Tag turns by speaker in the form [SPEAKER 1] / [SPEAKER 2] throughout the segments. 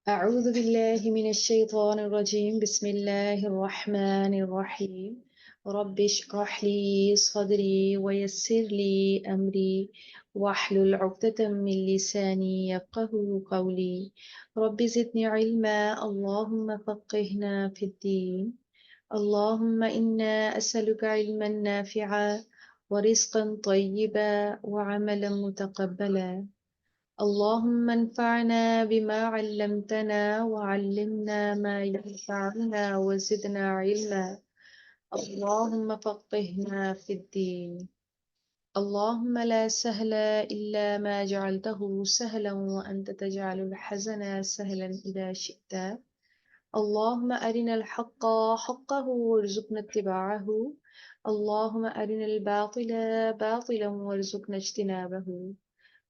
[SPEAKER 1] أعوذ بالله من الشيطان الرجيم. بسم الله الرحمن الرحيم. رب اشرح لي صدري ويسر لي أمري واحلل عقدة من لساني يفقه قولي. رب زدني علما، اللهم فقهنا في الدين. اللهم إنا أسألك علما نافعا ورزقا طيبا وعملا متقبلا. اللهم انفعنا بما علمتنا وعلمنا ما ينفعنا وزدنا علما. اللهم فقهنا في الدين. اللهم لا سهل إلا ما جعلته سهلا وأنت تجعل الحزن سهلا إذا شئت. اللهم أرنا الحق حقه وارزقنا اتباعه. اللهم أرنا الباطل باطلا وارزقنا اجتنابه.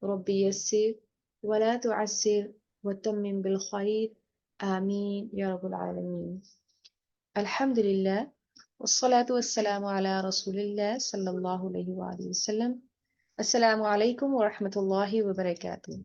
[SPEAKER 1] ربي يسر ولا تعسر وتمم بالخير. آمين يا رب العالمين. الحمد لله والصلاة والسلام على رسول الله صلى الله عليه وآله وسلم. السلام عليكم ورحمة الله وبركاته.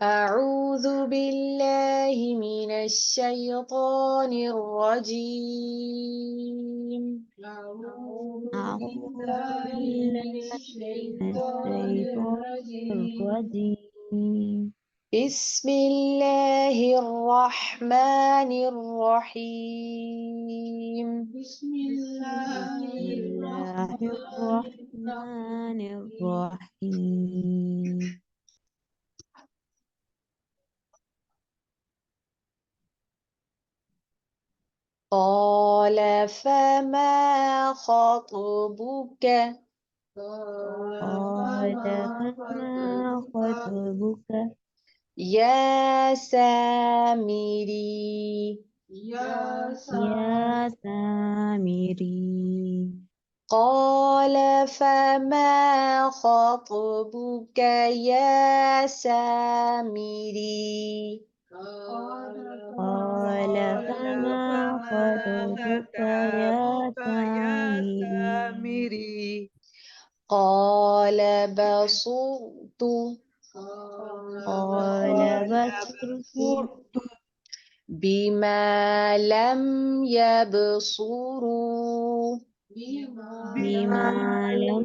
[SPEAKER 1] أعوذ بالله من الشيطان الرجيم.
[SPEAKER 2] أعوذ بالله من الشيطان الرجيم।
[SPEAKER 1] بسم الله الرحمن الرحيم.
[SPEAKER 2] بسم الله الرحمن الرحيم.
[SPEAKER 1] قال فما خطبك
[SPEAKER 2] قال فما خطبك
[SPEAKER 1] يا سامري.
[SPEAKER 2] يا سامري؟
[SPEAKER 1] قال فما خطبك يا سامري.
[SPEAKER 2] قال فما خطبك يا سامري؟
[SPEAKER 1] قال بصرت
[SPEAKER 2] قال بصرت
[SPEAKER 1] بما لم يبصروا.
[SPEAKER 2] بما لم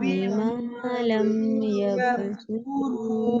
[SPEAKER 2] بما لم يبصروا.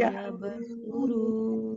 [SPEAKER 2] يبصروا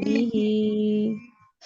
[SPEAKER 2] به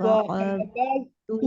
[SPEAKER 2] فقبضت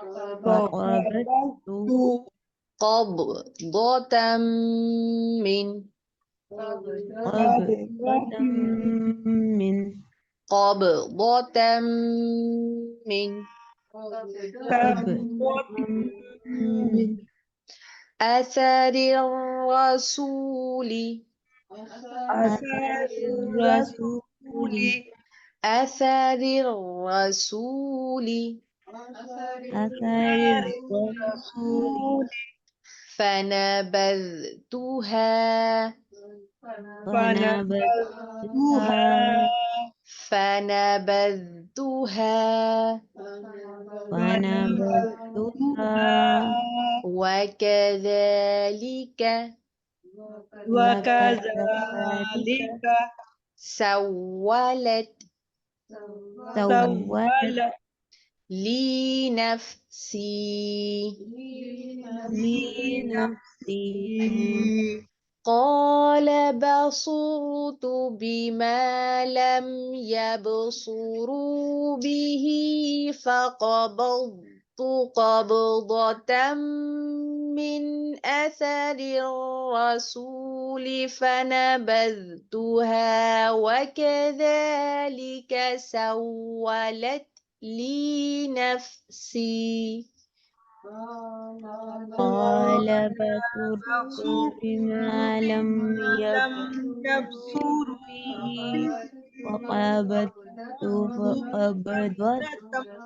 [SPEAKER 2] فقبضت
[SPEAKER 1] قبضة من
[SPEAKER 2] قبضة من
[SPEAKER 1] قبضة من
[SPEAKER 2] قبضة من
[SPEAKER 1] أثر الرسول
[SPEAKER 2] أثر الرسول.
[SPEAKER 1] أثر الرسول
[SPEAKER 2] أثر الرسول.
[SPEAKER 1] فنبذتها
[SPEAKER 2] فنبذتها
[SPEAKER 1] فنبذتها
[SPEAKER 2] فنبذتها
[SPEAKER 1] وكذلك
[SPEAKER 2] وكذلك
[SPEAKER 1] سولت
[SPEAKER 2] سولت
[SPEAKER 1] لي نفسي.
[SPEAKER 2] لي نفسي.
[SPEAKER 1] قال بصرت بما لم يبصروا به فقبضت قبضة من أثر الرسول فنبذتها وكذلك سولت لي نفسي.
[SPEAKER 2] قال بصرت
[SPEAKER 3] فخذوا
[SPEAKER 2] بما لم
[SPEAKER 3] بما لم
[SPEAKER 2] يبصروا
[SPEAKER 3] يبصروا
[SPEAKER 2] به
[SPEAKER 3] به
[SPEAKER 2] فقبضت
[SPEAKER 3] من
[SPEAKER 2] قبضة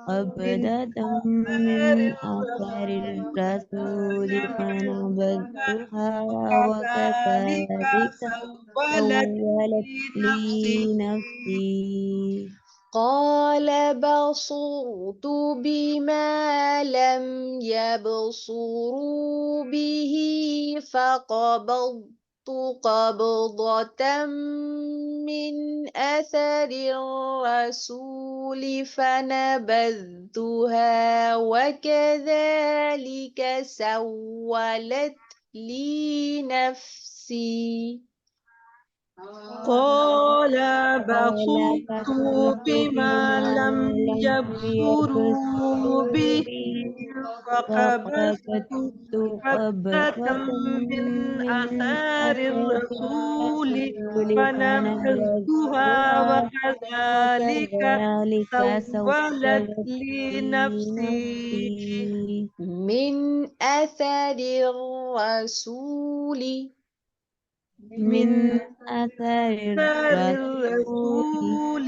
[SPEAKER 3] آثار
[SPEAKER 2] من آثار
[SPEAKER 3] الرسول
[SPEAKER 2] الرسول فنبذتها
[SPEAKER 3] كذلك
[SPEAKER 2] وكذلك
[SPEAKER 3] سولت
[SPEAKER 2] سولت
[SPEAKER 3] لي
[SPEAKER 2] لي
[SPEAKER 3] نفسي.
[SPEAKER 2] نفسي.
[SPEAKER 1] قال بصرت بما لم يبصروا به فقبضت قبضة من أثر الرسول فنبذتها وكذلك سولت لي نفسي.
[SPEAKER 3] قال
[SPEAKER 2] قال
[SPEAKER 3] بصرت
[SPEAKER 2] بصرت
[SPEAKER 3] بما
[SPEAKER 2] بما
[SPEAKER 3] لم
[SPEAKER 2] لم
[SPEAKER 3] يبصروا
[SPEAKER 2] يبصروا
[SPEAKER 3] به
[SPEAKER 2] به
[SPEAKER 3] فقبضت
[SPEAKER 2] فقبضت
[SPEAKER 3] قبضة
[SPEAKER 2] قبضة
[SPEAKER 3] من
[SPEAKER 2] من
[SPEAKER 3] آثار
[SPEAKER 2] أثر
[SPEAKER 3] الرسول
[SPEAKER 2] الرسول
[SPEAKER 3] فنبذتها
[SPEAKER 2] فنبذتها
[SPEAKER 3] وكذلك
[SPEAKER 2] وكذلك
[SPEAKER 3] سولت
[SPEAKER 2] سولت
[SPEAKER 3] لي
[SPEAKER 2] لي
[SPEAKER 3] نفسي.
[SPEAKER 2] نفسي.
[SPEAKER 1] من أثر الرسول.
[SPEAKER 2] من
[SPEAKER 3] من
[SPEAKER 2] أثر
[SPEAKER 3] آثار
[SPEAKER 2] الرسول.
[SPEAKER 3] الرسول.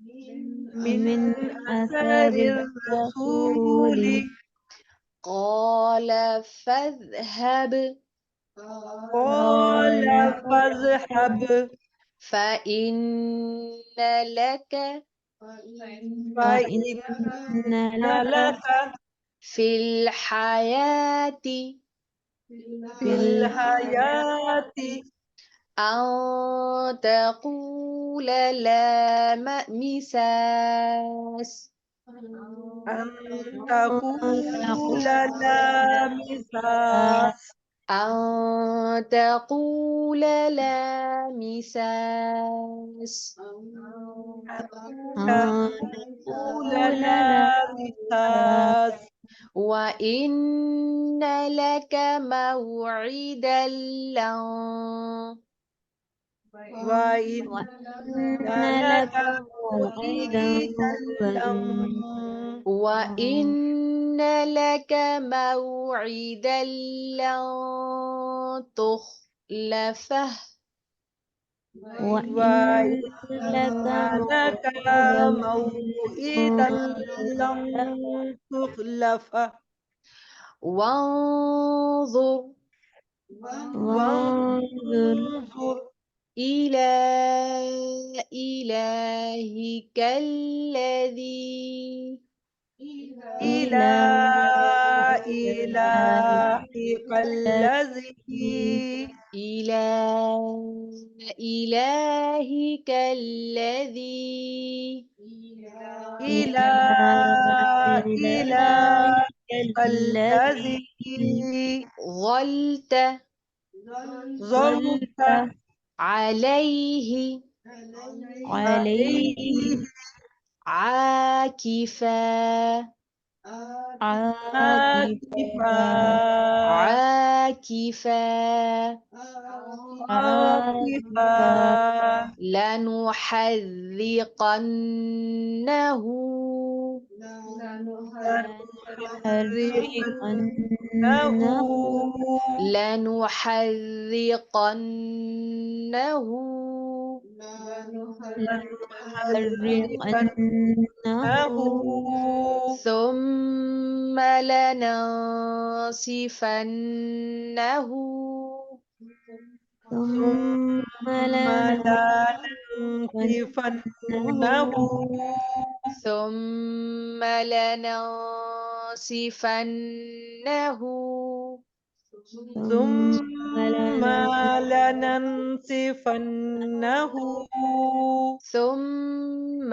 [SPEAKER 3] من
[SPEAKER 2] من
[SPEAKER 3] آثار
[SPEAKER 2] أثر
[SPEAKER 3] الرسول.
[SPEAKER 2] الرسول
[SPEAKER 1] قال فاذهب
[SPEAKER 3] قال
[SPEAKER 2] قال
[SPEAKER 3] فاذهب
[SPEAKER 1] فإن لك
[SPEAKER 3] فإن
[SPEAKER 2] فإن لك
[SPEAKER 3] لك
[SPEAKER 1] في الحياة
[SPEAKER 3] في
[SPEAKER 2] في
[SPEAKER 3] الحياة
[SPEAKER 1] أن تقول لا مساس
[SPEAKER 3] أن
[SPEAKER 2] الحياة
[SPEAKER 3] تقول
[SPEAKER 2] تقول
[SPEAKER 3] لا
[SPEAKER 2] لا مساس.
[SPEAKER 3] مساس.
[SPEAKER 1] أن تقول لا مساس
[SPEAKER 3] أن
[SPEAKER 2] أن
[SPEAKER 3] تقول
[SPEAKER 2] تقول
[SPEAKER 3] لا
[SPEAKER 2] لا مساس.
[SPEAKER 3] مساس.
[SPEAKER 1] وإن لك موعدا لن
[SPEAKER 3] وإن
[SPEAKER 2] وإن
[SPEAKER 3] لك
[SPEAKER 2] لك موعدا
[SPEAKER 3] موعدا
[SPEAKER 2] لن
[SPEAKER 1] وإن لك موعدا لن تخلفه
[SPEAKER 2] وإن
[SPEAKER 3] وإن
[SPEAKER 2] لك
[SPEAKER 3] لك
[SPEAKER 2] موعدا
[SPEAKER 3] موئدا لن تخلفه.
[SPEAKER 1] وانظر
[SPEAKER 2] وانظر
[SPEAKER 3] وانظر
[SPEAKER 1] إلى إلهك الذي
[SPEAKER 3] إلى
[SPEAKER 2] إلى
[SPEAKER 3] إلهك
[SPEAKER 2] الذي
[SPEAKER 3] الذي
[SPEAKER 1] إلى إلهك الذي
[SPEAKER 3] إلى
[SPEAKER 2] إلهك
[SPEAKER 3] إلهك
[SPEAKER 2] الذي
[SPEAKER 3] الذي
[SPEAKER 1] ظلت
[SPEAKER 3] ظلت
[SPEAKER 2] ظلت
[SPEAKER 1] عليه
[SPEAKER 2] عليه
[SPEAKER 3] عليه
[SPEAKER 1] عاكفا
[SPEAKER 2] عاكفا
[SPEAKER 1] عاكفا
[SPEAKER 2] عاكفا
[SPEAKER 1] لنحرقنه
[SPEAKER 2] لنحرقنه
[SPEAKER 1] لنحرقنه
[SPEAKER 2] لنحرقنه
[SPEAKER 1] ثم لننصفنه
[SPEAKER 2] ثم
[SPEAKER 3] ثم لا
[SPEAKER 2] لننصفنه
[SPEAKER 3] ننصفنه
[SPEAKER 1] ثم لننصفنه
[SPEAKER 2] ثم
[SPEAKER 3] ثم لننصفنه
[SPEAKER 1] ثم,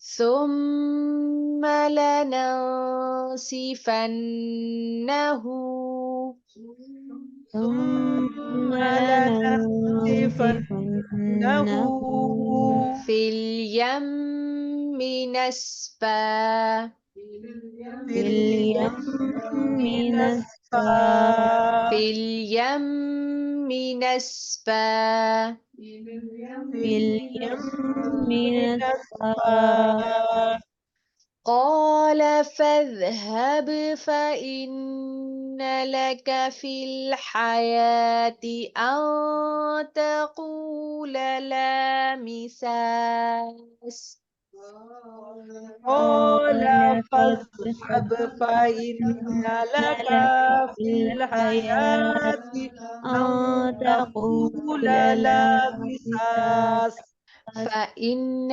[SPEAKER 1] ثم لننصفنه
[SPEAKER 2] ثم
[SPEAKER 3] ثم لننصفنه
[SPEAKER 2] لننصفنه
[SPEAKER 1] في اليم نسفا
[SPEAKER 3] في
[SPEAKER 2] اليم
[SPEAKER 3] اليم
[SPEAKER 2] نسفا
[SPEAKER 1] في
[SPEAKER 3] نسفا
[SPEAKER 1] اليم نسفا
[SPEAKER 2] في اليم نسفا
[SPEAKER 3] نسفا
[SPEAKER 1] قال فاذهب فإن لك في الحياة أن تقول لا مساس
[SPEAKER 3] قال
[SPEAKER 2] قال
[SPEAKER 3] فاذهب
[SPEAKER 2] فاذهب
[SPEAKER 3] فإن لك
[SPEAKER 2] لك
[SPEAKER 3] في
[SPEAKER 2] في الحياة
[SPEAKER 3] الحياة
[SPEAKER 2] أن
[SPEAKER 3] أن
[SPEAKER 2] تقول
[SPEAKER 3] تقول
[SPEAKER 2] لا
[SPEAKER 3] لا
[SPEAKER 2] مساس
[SPEAKER 3] مساس
[SPEAKER 1] فإن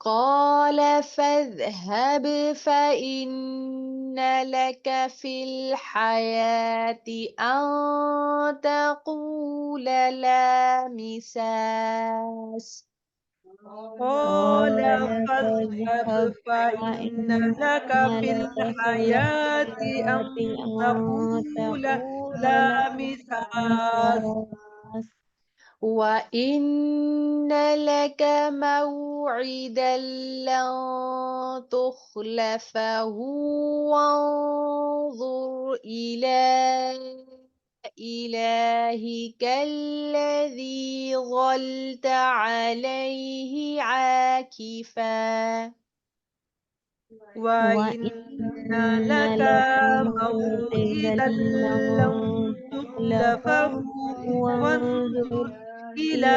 [SPEAKER 1] قال فاذهب فإن لك في الحياة أن تقول لا مساس
[SPEAKER 3] قال
[SPEAKER 2] قال
[SPEAKER 3] فاذهب
[SPEAKER 2] فاذهب
[SPEAKER 3] فإن
[SPEAKER 2] فإن
[SPEAKER 3] لك في
[SPEAKER 2] لك في
[SPEAKER 3] الحياة أن
[SPEAKER 2] الحياة أن
[SPEAKER 3] تقول
[SPEAKER 2] تقول
[SPEAKER 3] لا
[SPEAKER 2] لا
[SPEAKER 3] مساس
[SPEAKER 2] مساس
[SPEAKER 1] وإن لك موعدا لن تخلفه وانظر إلى إلهك الذي ظلت عليه عاكفا
[SPEAKER 3] وإن
[SPEAKER 2] وإن
[SPEAKER 3] لك
[SPEAKER 2] لك موعدا
[SPEAKER 3] موعدا لن
[SPEAKER 2] لن
[SPEAKER 3] تخلفه
[SPEAKER 2] تخلفه
[SPEAKER 3] وانظر
[SPEAKER 2] وانظر
[SPEAKER 3] إلى
[SPEAKER 2] إلى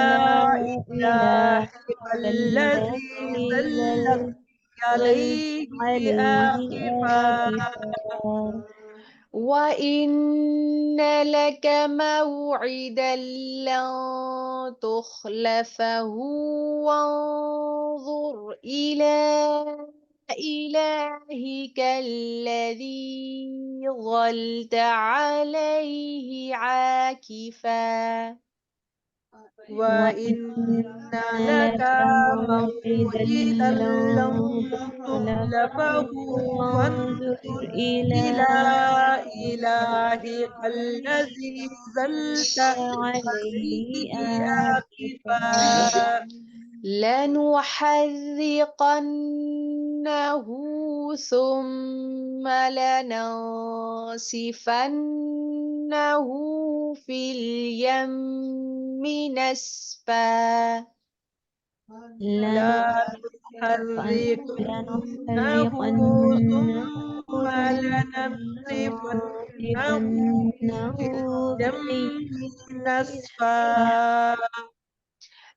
[SPEAKER 3] إلهك
[SPEAKER 2] إلهك
[SPEAKER 3] الذي
[SPEAKER 2] الذي
[SPEAKER 3] ظلت
[SPEAKER 2] ظلت
[SPEAKER 3] عليه
[SPEAKER 2] عليه
[SPEAKER 3] آكفا
[SPEAKER 2] آكفا
[SPEAKER 1] وإن لك موعدا لن تخلفه وانظر إلى إلهك الذي ظلت عليه عاكفا
[SPEAKER 3] وإن
[SPEAKER 2] وإن
[SPEAKER 3] لك
[SPEAKER 2] لك موعدا
[SPEAKER 3] موعدا لن
[SPEAKER 2] لن
[SPEAKER 3] تخلفه
[SPEAKER 2] تخلفه وانظر
[SPEAKER 3] وانظر
[SPEAKER 2] إلى
[SPEAKER 3] إلى إلهك الذي ظلت
[SPEAKER 2] عليه
[SPEAKER 3] عليه
[SPEAKER 2] آكفا
[SPEAKER 3] آكفا
[SPEAKER 1] لنحرقنه ثم لننسفنه في اليم نسفا
[SPEAKER 3] لا نحرقنه
[SPEAKER 2] لنحرقنه
[SPEAKER 3] ثم لننسفنه
[SPEAKER 2] لننسفنه
[SPEAKER 3] في
[SPEAKER 2] في
[SPEAKER 3] اليم
[SPEAKER 2] اليم
[SPEAKER 3] نسفا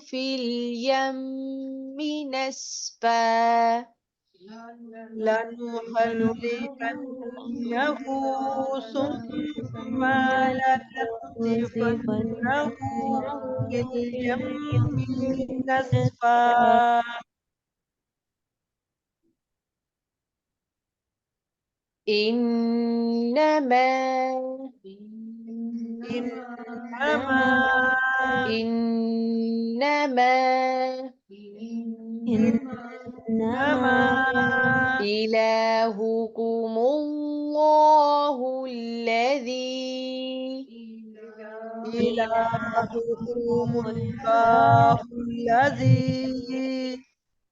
[SPEAKER 1] في اليم نسفا
[SPEAKER 3] لنحركنه ثم
[SPEAKER 2] ثم
[SPEAKER 3] لننسفنه
[SPEAKER 2] لننسفنه
[SPEAKER 3] في
[SPEAKER 2] في
[SPEAKER 3] اليم
[SPEAKER 2] اليم نسفا
[SPEAKER 3] نسفا
[SPEAKER 1] إنما
[SPEAKER 3] إنما
[SPEAKER 2] إنما
[SPEAKER 1] إنما
[SPEAKER 3] إنما
[SPEAKER 2] إنما
[SPEAKER 1] إلهكم الله الذي
[SPEAKER 3] إلهكم
[SPEAKER 2] إلهكم
[SPEAKER 3] الله
[SPEAKER 2] الله
[SPEAKER 3] الذي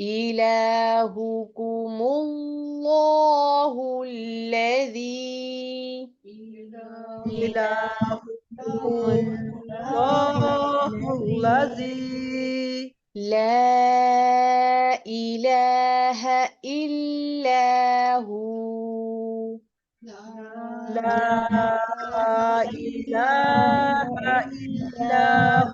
[SPEAKER 3] إلهكم
[SPEAKER 2] إلهكم الله
[SPEAKER 3] الله
[SPEAKER 2] الذي
[SPEAKER 3] الذي
[SPEAKER 1] لا إله إلا هو
[SPEAKER 3] لا
[SPEAKER 2] لا
[SPEAKER 3] إله
[SPEAKER 2] إله
[SPEAKER 3] إلا
[SPEAKER 2] إلا
[SPEAKER 3] هو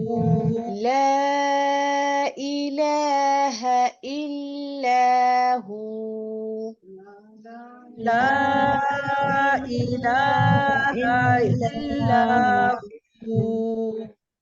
[SPEAKER 2] هو
[SPEAKER 1] لا إله إلا هو
[SPEAKER 3] لا
[SPEAKER 2] لا إله
[SPEAKER 3] إله إلا
[SPEAKER 2] إلا هو
[SPEAKER 3] هو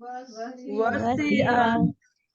[SPEAKER 3] وسع
[SPEAKER 2] وسع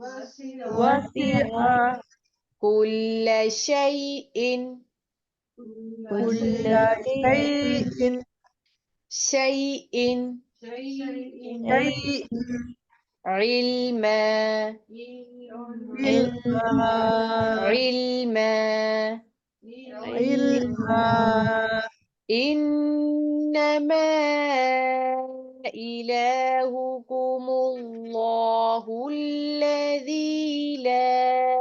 [SPEAKER 2] وسع
[SPEAKER 3] وسع
[SPEAKER 1] كل شيء
[SPEAKER 2] كل شيء
[SPEAKER 1] شيء
[SPEAKER 2] شيء
[SPEAKER 1] علما
[SPEAKER 2] علما
[SPEAKER 1] علما
[SPEAKER 2] علما
[SPEAKER 1] إنما إلهكم الله الذي لا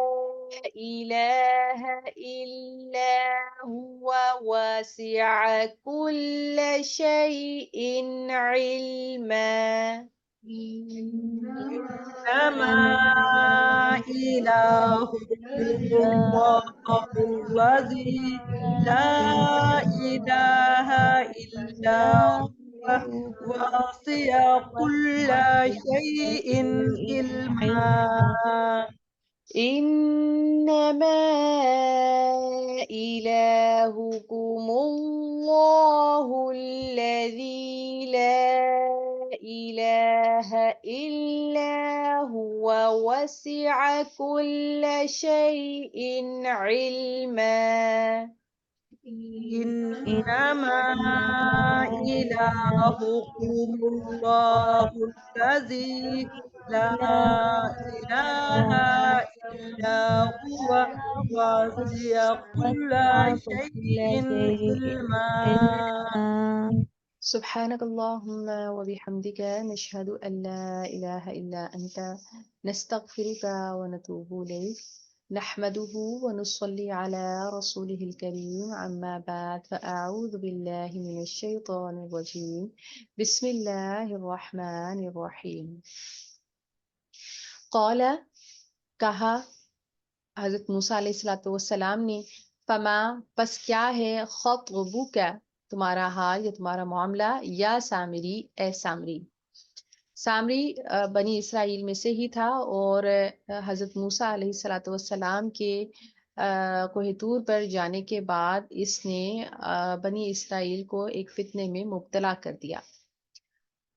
[SPEAKER 1] إله إلا هو واسع كل شيء علما
[SPEAKER 2] إنما إلهكم الله الذي لا إله إلا هو وسع كل شيء علما
[SPEAKER 1] إنما إلهكم الله الذي لا إله إلا هو وسع كل شيء علما
[SPEAKER 2] إنما إلهكم الله الذي لا إله إلا هو وسع كل شيء علما
[SPEAKER 1] سبحانك اللهم وبحمدك نشهد أن لا إله إلا أنت نستغفرك ونتوب إليك نحمده ونصلي على رسوله الكريم عما بعد فأعوذ بالله من الشيطان الرجيم بسم الله الرحمن الرحيم قال کہا حضرت موسیٰ علیہ السلام نے فما پس کیا ہے خطبک تمہارا حال یا تمہارا معاملہ یا سامری اے سامری سامری بنی اسرائیل میں سے ہی تھا اور حضرت موسیٰ علیہ السلام کے کوہ طور پر جانے کے بعد اس نے بنی اسرائیل کو ایک فتنے میں مبتلا کر دیا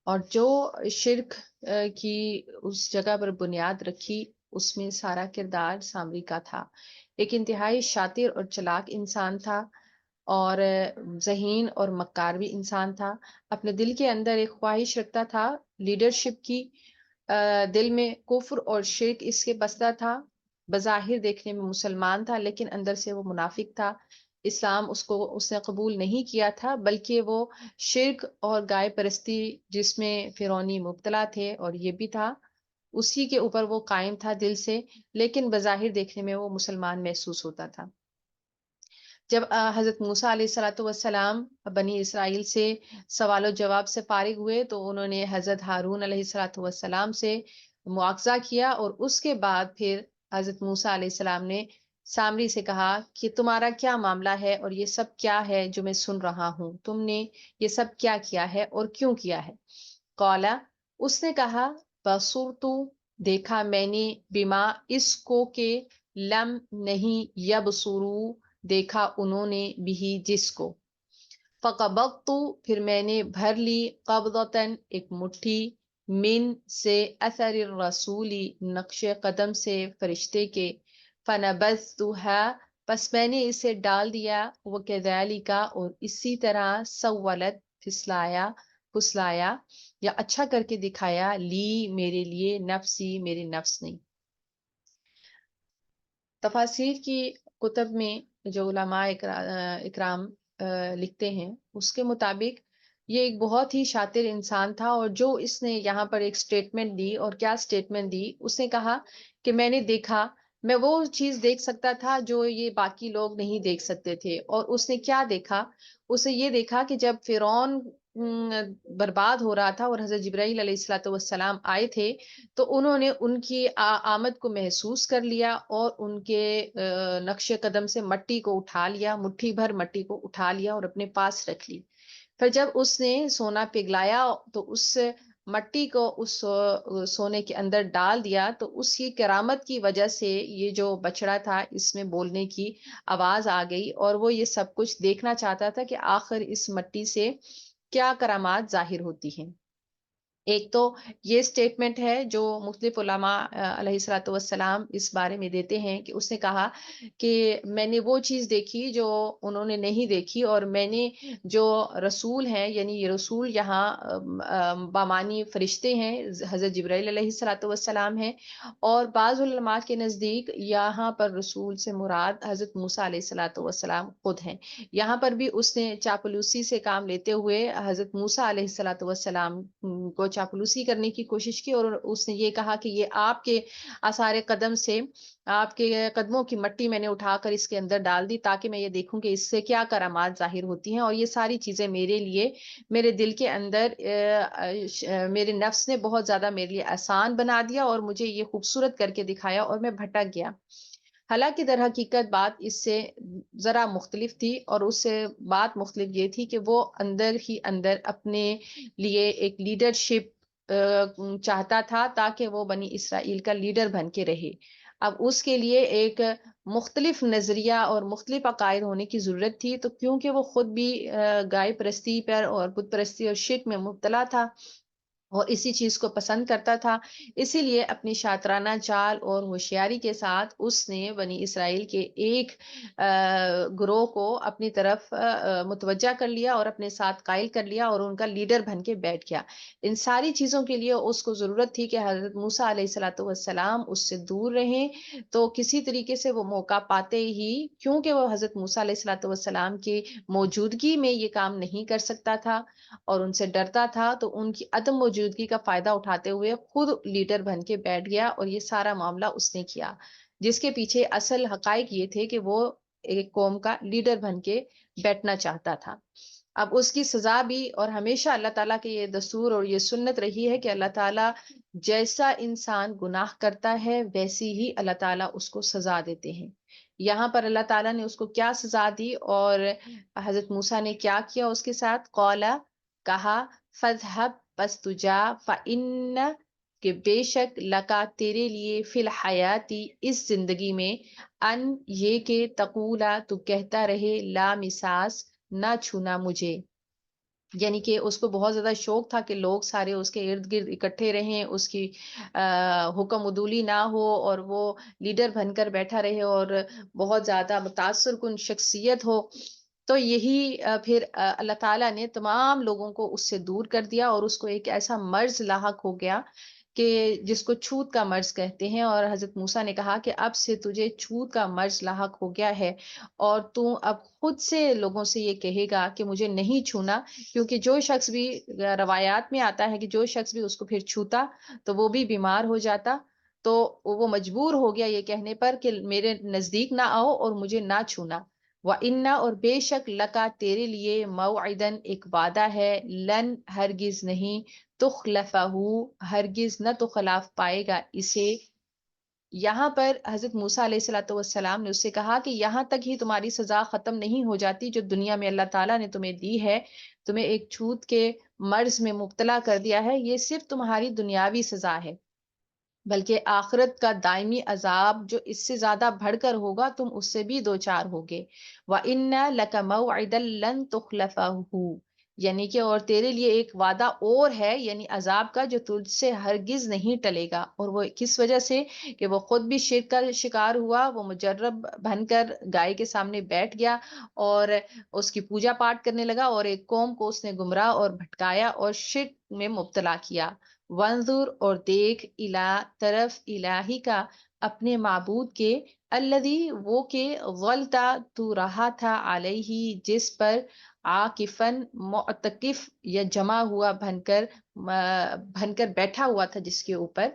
[SPEAKER 1] اور جو شرک کی اس جگہ پر بنیاد رکھی اس میں سارا کردار سامری کا تھا ایک انتہائی شاطر اور چلاک انسان تھا اور ذہین اور مکار بھی انسان تھا اپنے دل کے اندر ایک خواہش رکھتا تھا لیڈرشپ کی دل میں کفر اور شرک اس کے بستا تھا بظاہر دیکھنے میں مسلمان تھا لیکن اندر سے وہ منافق تھا اسلام اس نے قبول نہیں کیا تھا بلکہ وہ شرک اور گائے پرستی جس میں فرعونی مبتلا تھے اور یہ بھی تھا اسی کے اوپر وہ قائم تھا دل سے لیکن بظاہر دیکھنے میں وہ مسلمان محسوس ہوتا تھا جب حضرت موسیٰ علیہ السلام بنی اسرائیل سے سوال و جواب سے فارغ ہوئے تو انہوں نے حضرت ہارون علیہ السلام سے مواخذہ کیا اور اس کے بعد پھر حضرت موسیٰ علیہ السلام نے سامری سے کہا کہ تمہارا کیا معاملہ ہے اور یہ سب کیا ہے جو میں سن رہا ہوں تم نے یہ سب کیا کیا ہے اور کیوں کیا ہے قالا اس نے کہا بصرتُ دیکھا میں نے بما اس کو کہ لم نہیں یبصروا دیکھا انہوں نے بھی جس کو فقبضت پھر میں نے بھر لی قبضتاً ایک مٹھی من سے اثر الرسولی نقش قدم سے فرشتے کے فنبذتها پس میں نے اسے ڈال دیا وکذالک اور اسی طرح سولت پھسلایا یا اچھا کر کے دکھایا لی میرے لیے نفسی میرے نفس نے تفاسیر کی کتب میں جو علماء اکرام لکھتے ہیں اس کے مطابق یہ ایک بہت ہی شاطر انسان تھا اور جو اس نے یہاں پر ایک سٹیٹمنٹ دی اور کیا سٹیٹمنٹ دی اس نے کہا کہ میں نے دیکھا میں وہ چیز دیکھ سکتا تھا جو یہ باقی لوگ نہیں دیکھ سکتے تھے اور اس نے کیا دیکھا اسے یہ دیکھا کہ جب فرعون برباد ہو رہا تھا اور حضرت جبرائیل علیہ السلام آئے تھے تو انہوں نے ان کی آمد کو محسوس کر لیا اور ان کے نقش قدم سے مٹی کو اٹھا لیا مٹھی بھر مٹی کو اٹھا لیا اور اپنے پاس رکھ لی پھر جب اس نے سونا پگھلایا تو اس مٹی کو اس سونے کے اندر ڈال دیا تو اس کی کرامت کی وجہ سے یہ جو بچڑا تھا اس میں بولنے کی آواز آ گئی اور وہ یہ سب کچھ دیکھنا چاہتا تھا کہ آخر اس مٹی سے کیا کرامات ظاہر ہوتی ہیں ایک تو یہ سٹیٹمنٹ ہے جو مختلف علماء علیہ الصلوۃ والسلام اس بارے میں دیتے ہیں کہ اس نے کہا کہ میں نے وہ چیز دیکھی جو انہوں نے نہیں دیکھی، اور میں نے جو رسول ہیں، یعنی یہ رسول یہاں بامانی فرشتے ہیں، حضرت جبرائیل علیہ الصلوۃ والسلام ہیں، اور بعض علماء کے نزدیک یہاں پر رسول سے مراد حضرت موسیٰ علیہ الصلوۃ والسلام خود ہیں۔ یہاں پر بھی اس نے چاپلوسی سے کام لیتے ہوئے حضرت موسیٰ علیہ الصلوۃ والسلام کو چاپلوسی کرنے کی کوشش کی، اور اس نے یہ کہا کہ یہ آپ کے آثار قدم سے، آپ کے قدموں کی مٹی میں نے اٹھا کر اس کے اندر ڈال دی تاکہ میں یہ دیکھوں کہ اس سے کیا کرامات ظاہر ہوتی ہیں، اور یہ ساری چیزیں میرے لیے، میرے دل کے اندر میرے نفس نے بہت زیادہ میرے لیے آسان بنا دیا اور مجھے یہ خوبصورت کر کے دکھایا اور میں بھٹک گیا۔ حالانکہ در حقیقت بات اس سے ذرا مختلف تھی، اور اس سے بات مختلف یہ تھی کہ وہ اندر ہی اندر اپنے لیے ایک لیڈرشپ چاہتا تھا تاکہ وہ بنی اسرائیل کا لیڈر بن کے رہے۔ اب اس کے لیے ایک مختلف نظریہ اور مختلف عقائد ہونے کی ضرورت تھی، تو کیونکہ وہ خود بھی گائے پرستی پر اور بت پرستی اور شرک میں مبتلا تھا اور اسی چیز کو پسند کرتا تھا، اسی لیے اپنی شاطرانہ چال اور ہوشیاری کے ساتھ اس نے بنی اسرائیل کے ایک گروہ کو اپنی طرف متوجہ کر لیا اور اپنے ساتھ قائل کر لیا اور ان کا لیڈر بن کے بیٹھ گیا۔ ان ساری چیزوں کے لیے اس کو ضرورت تھی کہ حضرت موسیٰ علیہ الصلوۃ والسلام اس سے دور رہیں، تو کسی طریقے سے وہ موقع پاتے ہی، کیونکہ وہ حضرت موسیٰ علیہ الصلوۃ والسلام کی موجودگی میں یہ کام نہیں کر سکتا تھا اور ان سے ڈرتا تھا، تو ان کی عدم موجودگی کا فائدہ اٹھاتے ہوئے خود لیڈر بن کے بیٹھ گیا، اور یہ سارا معاملہ اس نے کیا، جس کے پیچھے اصل حقائق یہ تھے کہ وہ ایک قوم کا لیڈر بن کے بیٹھنا چاہتا تھا۔ اب اس کی سزا بھی، اور ہمیشہ اللہ تعالیٰ کے یہ دستور اور یہ سنت رہی ہے کہ اللہ تعالیٰ جیسا انسان گناہ کرتا ہے ویسی ہی اللہ تعالیٰ اس کو سزا دیتے ہیں۔ یہاں پر اللہ تعالیٰ نے اس کو کیا سزا دی اور حضرت موسیٰ نے کیا کیا اس کے ساتھ؟ قولا، کہا، فَاذْهَبْ پس تو جا، فَإِنَّ کہ بے شک لکا تیرے لیے فی الحیاتی اس زندگی میں، ان یہ کہ تقولا تو کہتا رہے لا مساس نہ چھونا مجھے، یعنی کہ اس کو بہت زیادہ شوق تھا کہ لوگ سارے اس کے ارد گرد اکٹھے رہیں، اس کی حکم عدولی نہ ہو اور وہ لیڈر بن کر بیٹھا رہے اور بہت زیادہ متاثر کن شخصیت ہو۔ تو یہی پھر اللہ تعالیٰ نے تمام لوگوں کو اس سے دور کر دیا اور اس کو ایک ایسا مرض لاحق ہو گیا کہ جس کو چھوت کا مرض کہتے ہیں، اور حضرت موسیٰ نے کہا کہ اب سے تجھے چھوت کا مرض لاحق ہو گیا ہے اور تو اب خود سے لوگوں سے یہ کہے گا کہ مجھے نہیں چھونا، کیونکہ جو شخص بھی، روایات میں آتا ہے کہ جو شخص بھی اس کو پھر چھوتا تو وہ بھی بیمار ہو جاتا، تو وہ مجبور ہو گیا یہ کہنے پر کہ میرے نزدیک نہ آؤ اور مجھے نہ چھونا۔ وَإِنَّ اور بے شک لکا تیرے لیے موعدن ایک وعدہ ہے، لن ہرگز نہیں، تخلفہ ہرگز نہ تو خلاف پائے گا اسے۔ یہاں پر حضرت موسیٰ علیہ الصلوۃ والسلام نے اس سے کہا کہ یہاں تک ہی تمہاری سزا ختم نہیں ہو جاتی جو دنیا میں اللہ تعالیٰ نے تمہیں دی ہے، تمہیں ایک چھوت کے مرض میں مبتلا کر دیا ہے، یہ صرف تمہاری دنیاوی سزا ہے، بلکہ آخرت کا دائمی عذاب جو اس سے زیادہ بڑھ کر ہوگا تم اس سے بھی دوچار ہوگے۔ وَإِنَّ لَكَ مَوْعِدًا لَن تُخْلَفَهُ، یعنی کہ اور تیرے لیے ایک وعدہ اور ہے، یعنی عذاب کا، جو تجھ سے ہرگز نہیں ٹلے گا، اور وہ کس وجہ سے؟ کہ وہ خود بھی شرک کا شکار ہوا، وہ مجرب بن کر گائے کے سامنے بیٹھ گیا اور اس کی پوجا پاٹ کرنے لگا، اور ایک قوم کو اس نے گمراہ اور بھٹکایا اور شرک میں مبتلا کیا۔ وانظر اور دیکھ، الہ طرف، الہی کا اپنے معبود کے، الذی وہ کہ غلطہ تو رہا تھا، علیہ جس پر، عاکفن معتکف یا جمع ہوا بن کر بیٹھا ہوا تھا جس کے اوپر۔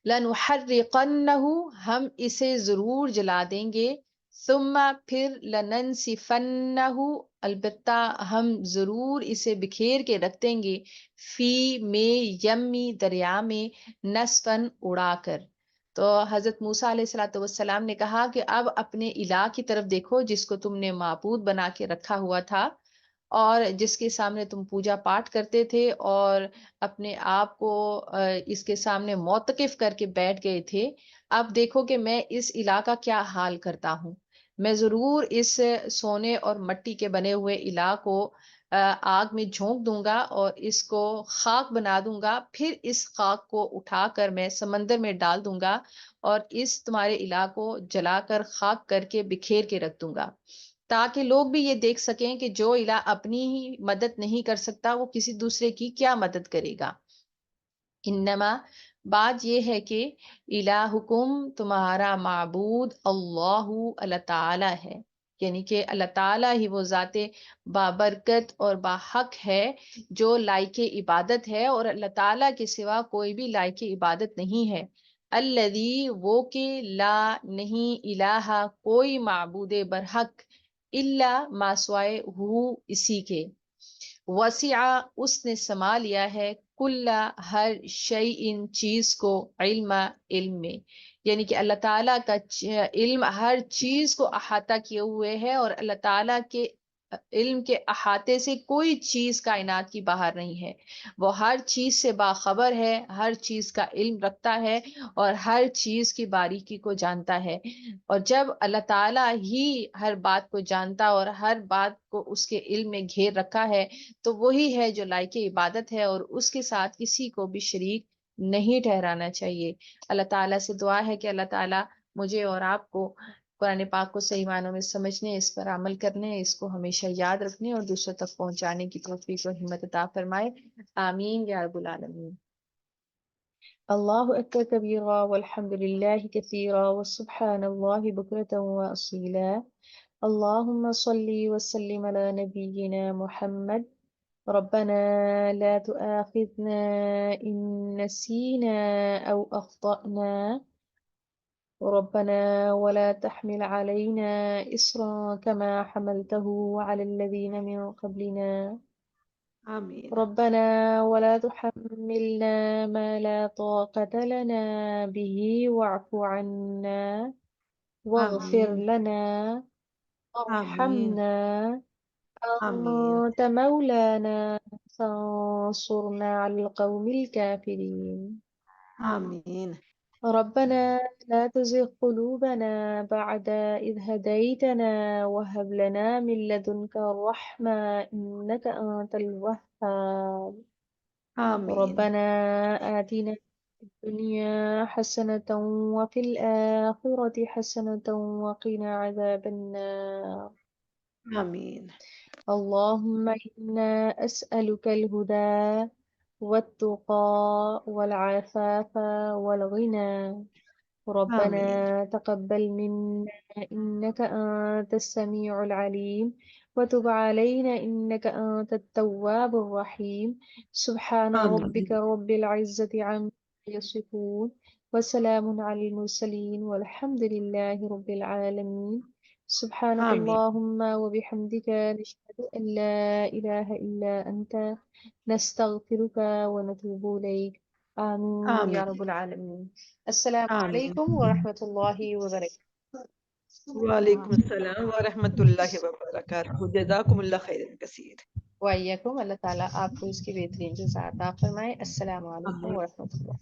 [SPEAKER 1] لَنُحَرِّقَنَّهُ ہم اسے ضرور جلا دیں گے، ثم پھر لَنَنْسِفَنَّهُ البتہ ہم ضرور اسے بکھیر کے رکھ دیں گے، فی میں یمی دریا میں، نسفن اڑا کر۔ تو حضرت موسیٰ علیہ الصلوۃ والسلام نے کہا کہ اب اپنے الہ کی طرف دیکھو جس کو تم نے معبود بنا کے رکھا ہوا تھا اور جس کے سامنے تم پوجا پاٹ کرتے تھے اور اپنے آپ کو اس کے سامنے موتقف کر کے بیٹھ گئے تھے، اب دیکھو کہ میں اس الہ کا کیا حال کرتا ہوں۔ میں ضرور اس سونے اور مٹی کے بنے ہوئے الہ کو آگ میں جھونک دوں گا اور اس کو خاک بنا دوں گا، پھر اس خاک کو اٹھا کر میں سمندر میں ڈال دوں گا اور اس تمہارے الہ کو جلا کر خاک کر کے بکھیر کے رکھ دوں گا، تاکہ لوگ بھی یہ دیکھ سکیں کہ جو الہ اپنی ہی مدد نہیں کر سکتا وہ کسی دوسرے کی کیا مدد کرے گا۔ انما بات یہ ہے کہ الہکم تمہارا معبود اللہ تعالی ہے، یعنی کہ اللہ تعالیٰ ہی وہ ذات بابرکت اور باحق ہے جو لائق عبادت ہے، اور اللہ تعالیٰ کے سوا کوئی بھی لائق عبادت نہیں ہے۔ الذی وہ کہ لا نہیں الہ کوئی معبود برحق الا ما سوائے ہو اسی کے، وسیع اس نے سما لیا ہے کل ہر شیء چیز کو علم میں، یعنی کہ اللہ تعالیٰ کا علم ہر چیز کو احاطہ کیے ہوئے ہے، اور اللہ تعالیٰ کے علم کے احاطے سے کوئی چیز کائنات کی باہر نہیں ہے، وہ ہر چیز سے باخبر ہے، ہر چیز کا علم رکھتا ہے اور ہر چیز کی باریکی کو جانتا ہے۔ اور جب اللہ تعالیٰ ہی ہر بات کو جانتا اور ہر بات کو اس کے علم میں گھیر رکھا ہے تو وہی ہے جو لائق عبادت ہے، اور اس کے ساتھ کسی کو بھی شریک نہیں ٹھہرانا چاہیے۔ اللہ تعالیٰ سے دعا ہے کہ اللہ تعالیٰ مجھے اور آپ کو قرآن پاک کو صحیح معنوں میں سمجھنے، اس پر عمل کرنے، اس کو ہمیشہ یاد رکھنے اور دوسروں تک پہنچانے کی توفیق اور ہمت عطا فرمائے، آمین یا رب العالمین۔ اللہ اکبر کبیرا والحمد للہ کثیرا وسبحان اللہ بکرة واصیلا، اللہم صلی وسلم علی نبینا محمد، ربنا لا تؤاخذنا إن نسينا أو أخطأنا، ربنا ولا تحمل علينا إصرا كما حملته على الذين من قبلنا،
[SPEAKER 2] آمین
[SPEAKER 1] ربنا ولا تحملنا ما لا طاقة لنا به واعف عنا واغفر
[SPEAKER 2] آمین
[SPEAKER 1] لنا
[SPEAKER 2] آمین
[SPEAKER 1] وارحمنا
[SPEAKER 2] آمین
[SPEAKER 1] أنت مولانا فانصرنا على القوم الكافرين،
[SPEAKER 2] آمین
[SPEAKER 1] ربنا لا تزغ قلوبنا بعد إذ هديتنا وهب لنا من لدنك الرحمة إنك أنت الوهاب،
[SPEAKER 2] آمین
[SPEAKER 1] ربنا آتنا في الدنيا حسنة وفي الآخرة حسنة وقنا عذاب النار،
[SPEAKER 2] آمین
[SPEAKER 1] اللهم إنا أسألك الهدى والتقى والعفاف والغنى، ربنا
[SPEAKER 2] آمین
[SPEAKER 1] تقبل منا إنك أنت السميع العليم وتب علينا إنك أنت التواب الرحيم، سبحان ربك
[SPEAKER 2] آمین
[SPEAKER 1] رب العزة عما يصفون وسلام على المرسلين والحمد لله رب العالمين، سبحانك
[SPEAKER 2] آمین
[SPEAKER 1] اللهم وبحمدك نشهد أن لا إله إلا أنت نستغفرك ونتوب إليك، آمين يا
[SPEAKER 2] آمین
[SPEAKER 1] رب العالمين۔ السلام
[SPEAKER 2] آمین
[SPEAKER 1] علیکم ورحمۃ اللہ وبرکاتہ۔
[SPEAKER 2] وعلیکم السلام ورحمۃ اللہ وبرکاتہ، جزاکم اللہ خیر کثیر۔
[SPEAKER 1] وعلیکم، اللہ تعالیٰ آپ کو اس کی بہترین جزا عطا فرمائے۔ السلام علیکم
[SPEAKER 2] آمین
[SPEAKER 1] ورحمۃ اللہ۔